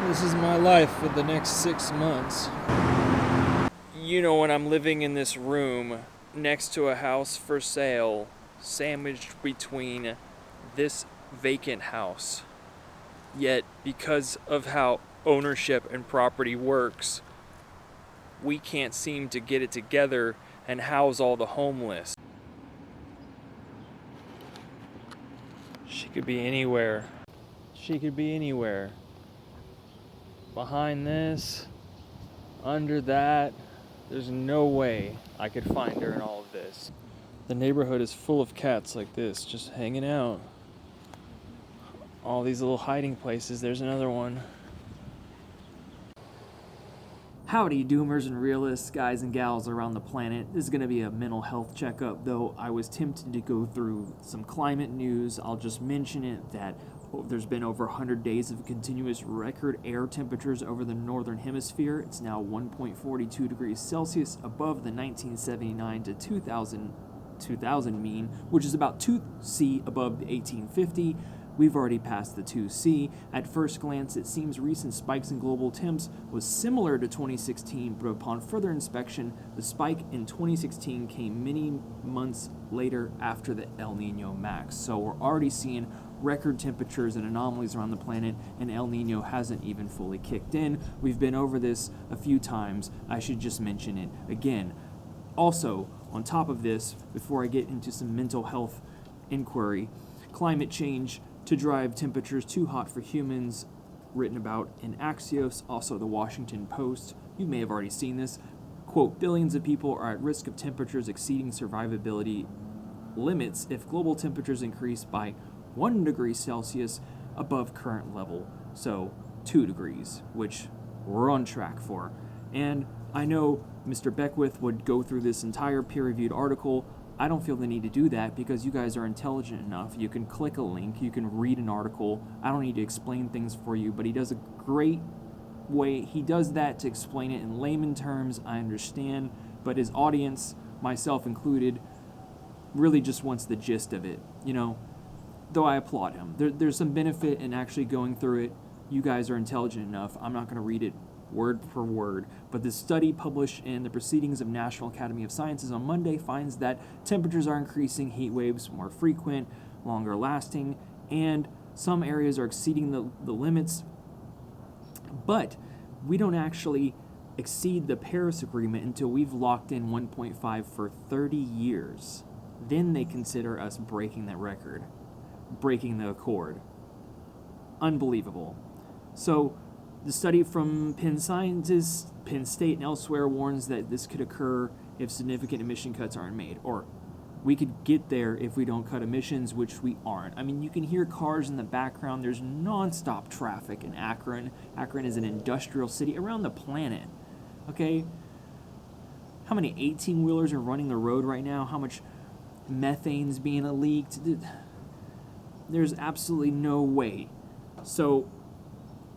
This is my life for the next 6 months. You know, when I'm living in this room next to a house for sale, sandwiched between this vacant house. Yet, because of how ownership and property works, we can't seem to get it together and house all the homeless. She could be anywhere. She could be anywhere. Behind this, under that, there's no way I could find her in all of this. The neighborhood is full of cats like this, just hanging out. All these little hiding places. There's another one. Howdy, doomers and realists, guys and gals around the planet. This is going to be a mental health checkup, though I was tempted to go through some climate news. I'll just mention it that there's been over 100 days of continuous record air temperatures over the northern hemisphere. It's now 1.42 degrees Celsius above the 1979 to 2000 mean, which is about 2°C above the 1850. We've already passed the 2°C. At first glance, it seems recent spikes in global temps was similar to 2016, but upon further inspection, the spike in 2016 came many months later after the El Nino max. So we're already seeing record temperatures and anomalies around the planet, and El Nino hasn't even fully kicked in. We've been over this a few times. I should just mention it again. Also, on top of this, before I get into some mental health inquiry, climate change to drive temperatures too hot for humans, written about in Axios, also the Washington Post. You may have already seen this. Quote, billions of people are at risk of temperatures exceeding survivability limits if global temperatures increase by 1 degree Celsius above current level. So 2 degrees, which we're on track for. And I know Mr. Beckwith would go through this entire peer-reviewed article. I don't feel the need to do that because you guys are intelligent enough. You can click a link, you can read an article. I don't need to explain things for you, but he does a great way. He does that to explain it in layman terms. I understand, but his audience, myself included, really just wants the gist of it, you know, though I applaud him. There's some benefit in actually going through it. You guys are intelligent enough. I'm not going to read it word for word, but the study published in the Proceedings of National Academy of Sciences on Monday finds that temperatures are increasing, heat waves more frequent, longer lasting, and some areas are exceeding the limits. But we don't actually exceed the Paris Agreement until we've locked in 1.5 for 30 years. Then they consider us breaking that record, breaking the accord. Unbelievable. So the study from Penn scientists, Penn State, and elsewhere warns that this could occur if significant emission cuts aren't made. Or we could get there if we don't cut emissions, which we aren't. I mean, you can hear cars in the background. There's nonstop traffic in Akron. Akron is an industrial city around the planet. Okay? How many 18-wheelers are running the road right now? How much methane's being leaked? There's absolutely no way. So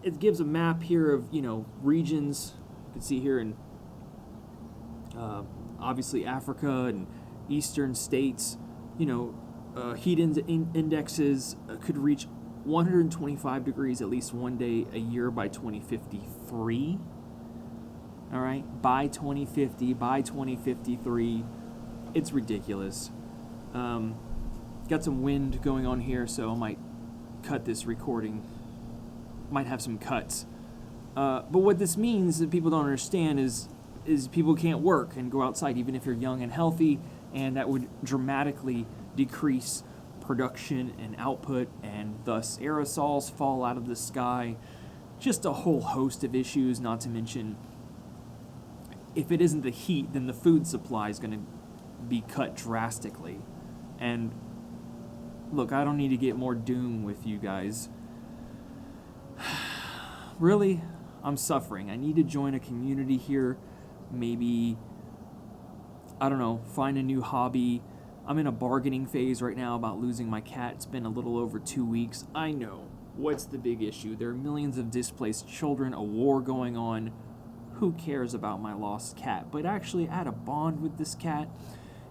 it gives a map here of, you know, regions. You can see here in obviously Africa and eastern states, you know, heat indexes could reach 125 degrees at least one day a year by 2053. All right, by 2050, by 2053, it's ridiculous. Got some wind going on here, so I might cut this recording. Might have some cuts. But what this means that people don't understand is people can't work and go outside even if you're young and healthy, and that would dramatically decrease production and output, and thus aerosols fall out of the sky. Just a whole host of issues, not to mention if it isn't the heat, then the food supply is going to be cut drastically. And look, I don't need to get more doom with you guys. Really, I'm suffering. I need to join a community here. Maybe, I don't know, find a new hobby. I'm in a bargaining phase right now about losing my cat. It's been a little over 2 weeks. I know. What's the big issue? There are millions of displaced children, a war going on. Who cares about my lost cat? But actually, I had a bond with this cat,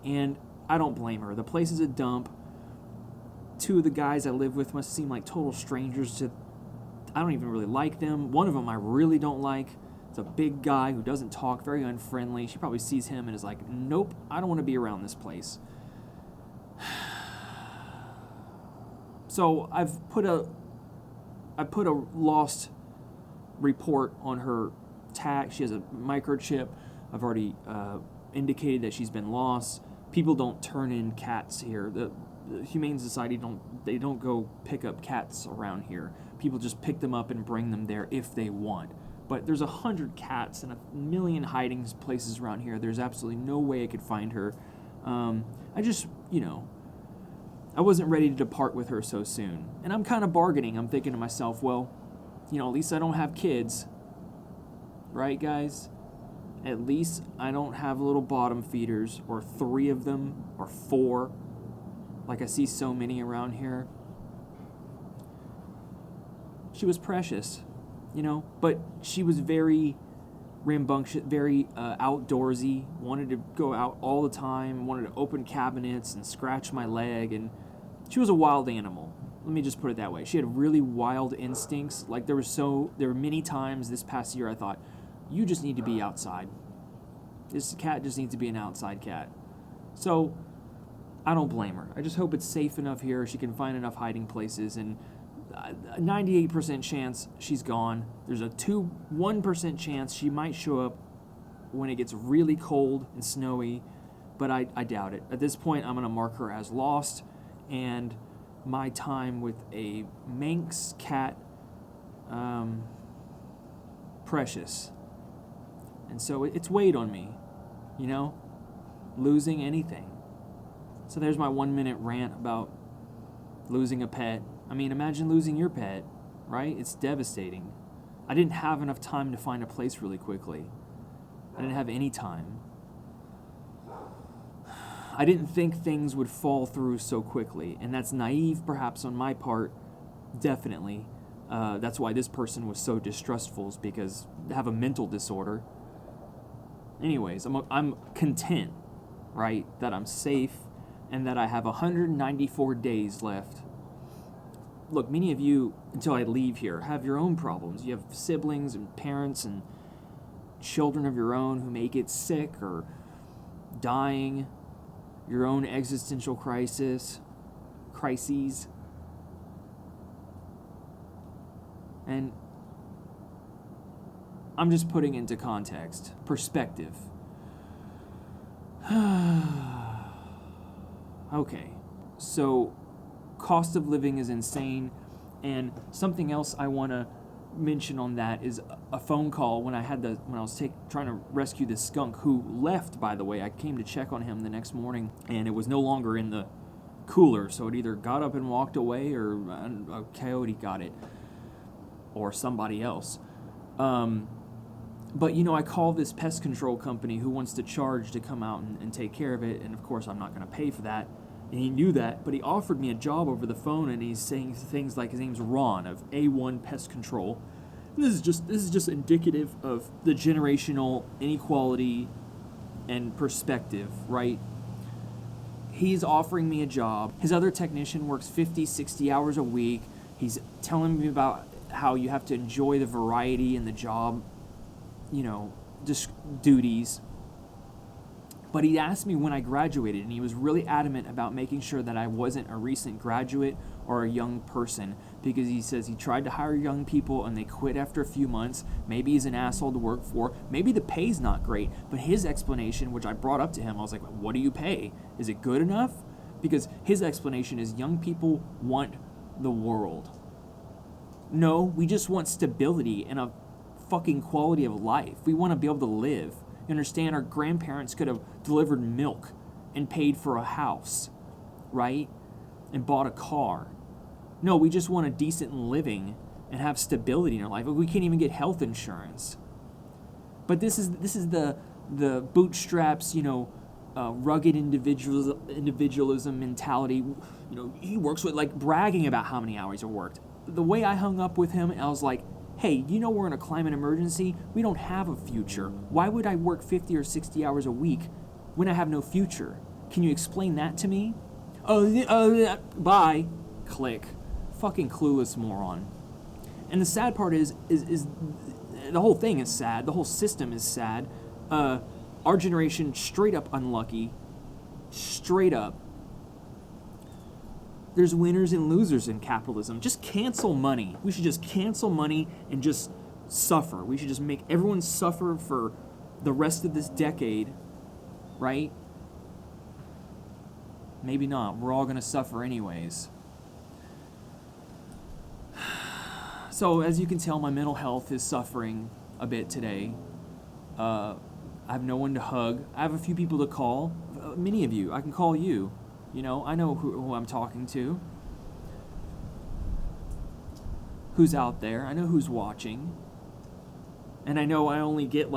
and I don't blame her. The place is a dump. Two of the guys I live with must seem like total strangers to I don't even really like them. One of them I really don't like. It's a big guy who doesn't talk, very unfriendly. She probably sees him and is like, nope, I don't want to be around this place. So I've put a lost report on her tag. She has a microchip. I've already indicated that she's been lost. People don't turn in cats here. The Humane Society don't go pick up cats around here. People just pick them up and bring them there if they want. But there's 100 cats and 1,000,000 hiding places around here. There's absolutely no way I could find her. I just, I wasn't ready to depart with her so soon. And I'm kind of bargaining. I'm thinking to myself, well, at least I don't have kids. Right, guys? At least I don't have little bottom feeders, or 3 of them, or 4. Like I see so many around here. She was precious, but she was very rambunctious, very outdoorsy, wanted to go out all the time, wanted to open cabinets and scratch my leg, and she was a wild animal. Let me just put it that way. She had really wild instincts. Like there were many times this past year I thought, you just need to be outside. This cat just needs to be an outside cat. So I don't blame her. I just hope it's safe enough here. She can find enough hiding places, and 98% chance she's gone. There's a 1% chance she might show up when it gets really cold and snowy, but I doubt it. At this point, I'm going to mark her as lost, and my time with a Manx cat, precious. And so it's weighed on me, losing anything. So there's my 1-minute rant about losing a pet. I mean, imagine losing your pet, right? It's devastating. I didn't have enough time to find a place really quickly. I didn't have any time. I didn't think things would fall through so quickly, and that's naive perhaps on my part, definitely. That's why this person was so distrustful, is because they have a mental disorder. Anyways, I'm content, right, that I'm safe and that I have 194 days left. Look, many of you, until I leave here, have your own problems. You have siblings and parents and children of your own who may get sick or dying, your own existential crises. And I'm just putting into context, perspective. Okay, so cost of living is insane, and something else I want to mention on that is a phone call when I was trying to rescue this skunk who left, by the way. I came to check on him the next morning, and it was no longer in the cooler, so it either got up and walked away, or a coyote got it, or somebody else. But, I call this pest control company who wants to charge to come out and take care of it, and of course I'm not going to pay for that. And he knew that, but he offered me a job over the phone, and he's saying things like his name's Ron of A1 Pest Control. And this is just indicative of the generational inequality and perspective, right? He's offering me a job. His other technician works 50, 60 hours a week. He's telling me about how you have to enjoy the variety in the job, just duties. But he asked me when I graduated, and he was really adamant about making sure that I wasn't a recent graduate or a young person, because he says he tried to hire young people and they quit after a few months. Maybe he's an asshole to work for. Maybe the pay's not great. But his explanation, which I brought up to him, I was like, what do you pay? Is it good enough? Because his explanation is young people want the world. No, we just want stability and a fucking quality of life. We want to be able to live. You understand, our grandparents could have delivered milk and paid for a house, right? And bought a car. No, we just want a decent living and have stability in our life. We can't even get health insurance. But this is the bootstraps, rugged individualism mentality. He works with, like, bragging about how many hours he worked. The way I hung up with him, I was like, hey, we're in a climate emergency. We don't have a future. Why would I work 50 or 60 hours a week when I have no future? Can you explain that to me? Bye. Click. Fucking clueless moron. And the sad part is the whole thing is sad. The whole system is sad. Our generation straight up unlucky. Straight up. There's winners and losers in capitalism. Just cancel money. We should just cancel money and just suffer. We should just make everyone suffer for the rest of this decade, right? Maybe not. We're all going to suffer anyways. So, as you can tell, my mental health is suffering a bit today. I have no one to hug. I have a few people to call. Many of you. I can call you. You know, I know who I'm talking to. Who's out there. I know who's watching. And I know I only get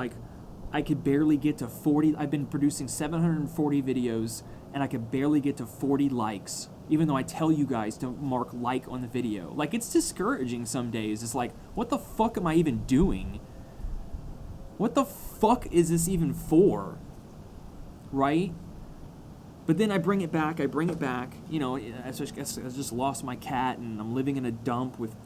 I could barely get to 40. I've been producing 740 videos, and I could barely get to 40 likes, even though I tell you guys to mark like on the video. Like, it's discouraging some days. It's like, what the fuck am I even doing? What the fuck is this even for? Right? But then I bring it back. You know, I just lost my cat, and I'm living in a dump with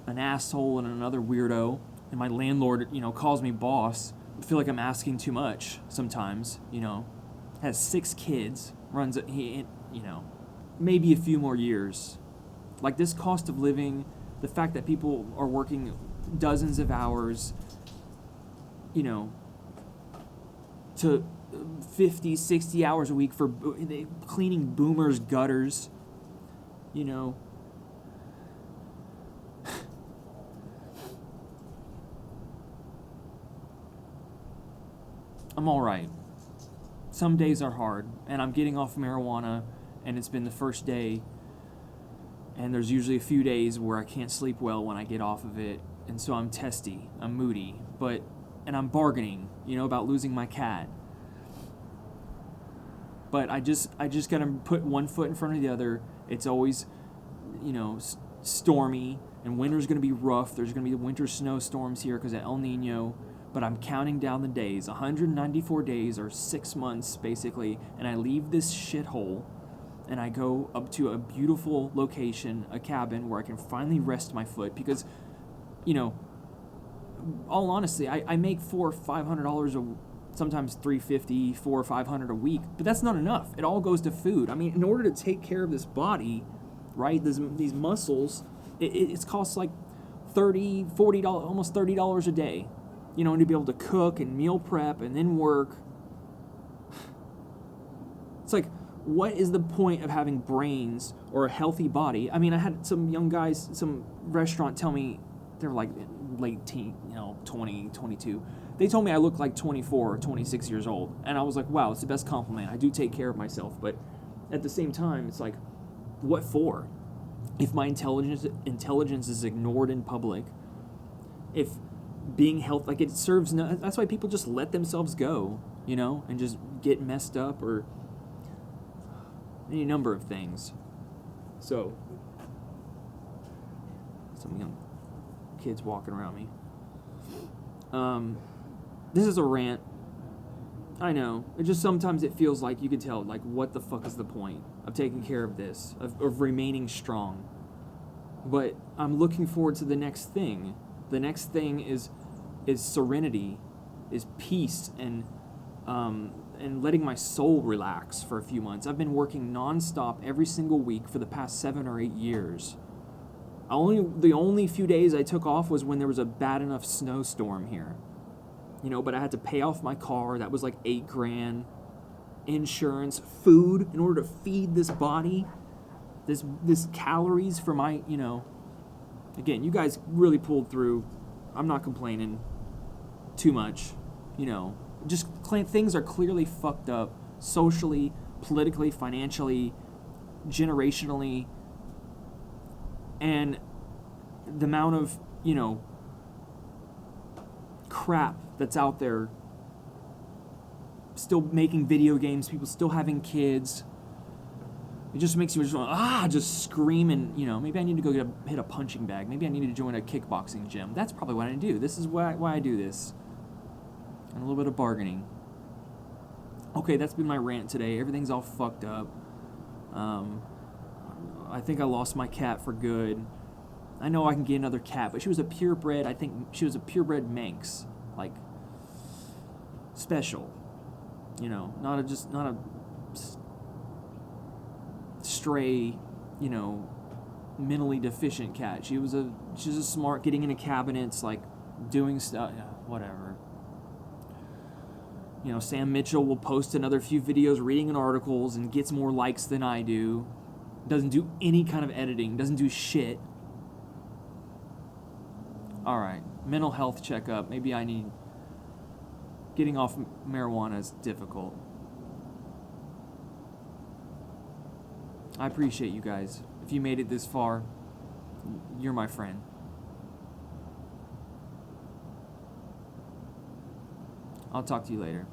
an asshole and another weirdo. And my landlord, you know, calls me boss. I feel like I'm asking too much sometimes, you know. Has 6 kids, you know, maybe a few more years. Like, this cost of living, the fact that people are working dozens of hours, you know, to 50, 60 hours a week for cleaning boomers' gutters, you know. I'm all right. Some days are hard, and I'm getting off marijuana, and it's been the first day, and there's usually a few days where I can't sleep well when I get off of it, and so I'm testy, I'm moody, and I'm bargaining, you know, about losing my cat. But I just gotta put one foot in front of the other. It's always, you know, stormy, and winter's gonna be rough. There's gonna be winter snowstorms here because of El Nino. But I'm counting down the days. 194 days or 6 months, basically, and I leave this shithole, and I go up to a beautiful location, a cabin, where I can finally rest my foot, because, you know, all honesty, I make $400 or $500 sometimes $350, $400 or $500 a week, but that's not enough. It all goes to food. I mean, in order to take care of this body, right, these muscles, it costs like $30, $40, almost $30 a day. You know, and to be able to cook and meal prep and then work. It's like, what is the point of having brains or a healthy body? I mean, I had some young guys, some restaurant tell me, they're like late teen, you know, 20, 22. They told me I look like 24 or 26 years old. And I was like, wow, it's the best compliment. I do take care of myself. But at the same time, it's like, what for? If my intelligence is ignored in public, if being healthy, like, it serves no, that's why people just let themselves go, you know, and just get messed up, or any number of things. So, some young kids walking around me. This is a rant. I know. It just, sometimes it feels like, you can tell, like, what the fuck is the point of taking care of this, of remaining strong? But I'm looking forward to the next thing. The next thing is serenity, is peace, and letting my soul relax for a few months. I've been working nonstop every single week for the past 7 or 8 years. The only few days I took off was when there was a bad enough snowstorm here. You know, but I had to pay off my car. That was like $8,000. Insurance, food, in order to feed this body, this calories for my, you know. Again, you guys really pulled through. I'm not complaining too much, you know. Just things are clearly fucked up socially, politically, financially, generationally, and the amount of, you know, crap that's out there. Still making video games, people still having kids. It just makes you just scream, and, you know, maybe I need to go hit a punching bag. Maybe I need to join a kickboxing gym. That's probably what I do. This is why I do this. And a little bit of bargaining. Okay, that's been my rant today. Everything's all fucked up. I think I lost my cat for good. I know I can get another cat, but she was a purebred. I think she was a purebred Manx, like special. You know, not a stray, you know, mentally deficient cat. She was a smart, getting into cabinets, like doing stuff. Yeah, whatever. You know, Sam Mitchell will post another few videos reading an articles and gets more likes than I do. Doesn't do any kind of editing. Doesn't do shit. All right, mental health checkup. Maybe I need. Getting off marijuana is difficult. I appreciate you guys. If you made it this far, you're my friend. I'll talk to you later.